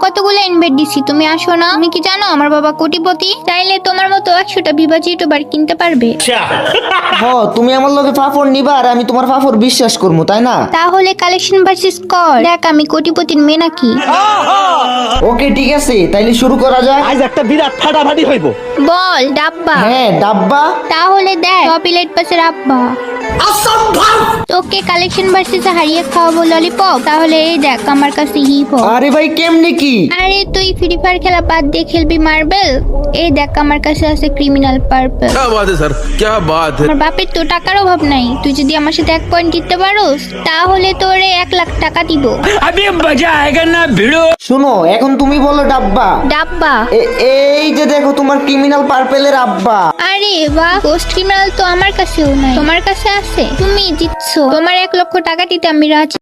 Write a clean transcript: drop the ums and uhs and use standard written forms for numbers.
কতগুলো ইনভাইট দিছি, তুমি আসো না। তুমি কি জানো আমার বাবা কোটিপতি? চাইলে তোমার মতো 100টা বিভাজিত বার কিনতে পারবে। তুমি আমার লগে ফাফর নিবা আর আমি তোমার ফাফর বিশ্বাস করবো, তাই না? তাহলে কালেকশন ভার্সেস কর, দেখ আমি কোটিপতির মেয়ে নাকি। ওকে ঠিক আছে, তাইলে শুরু করা যায়। আজ একটা বিরাট ফাটাফাটি হইব। বল ডাব্বা। হ্যাঁ ডাব্বা। তাহলে দেখ টপিলাইট পাসের আব্বা। তোকে কালেকশন ভার্সেস হারিয়ে খাওয়াবো ললিপপ। তাহলে এই দেখ আমার কাছে হিপ হপ। আরে ভাই কেমনে কি? আরে তুই ফ্রি ফায়ার খেলা বাদ দিয়ে খেলবি মার্বেল। এই দেখ আমার কাছে আছে ক্রিমিনাল পার্পল। क्या बात है सर, क्या बात है। আমার বাপের তো টাকার অভাব নাই, তুই যদি আমার সাথে 1 পয়েন্ট জিততে পারোস তাহলে তোরে 1 লাখ টাকা দিব। अभी मजा आएगा ना भिड़ो। শুনো, এখন তুমি বলো ডাব্বা। ডাব্বা। এই যে দেখো তোমার ক্রিমিনাল পার্পেলের আব্বা। আরে বাহ, গোস্ট ক্রিমিনাল তো আমার কাছেও নাই, তোমার কাছে আছে। তুমি জিতছো, তোমার 1 লক্ষ টাকা দিতে আমি রাজি।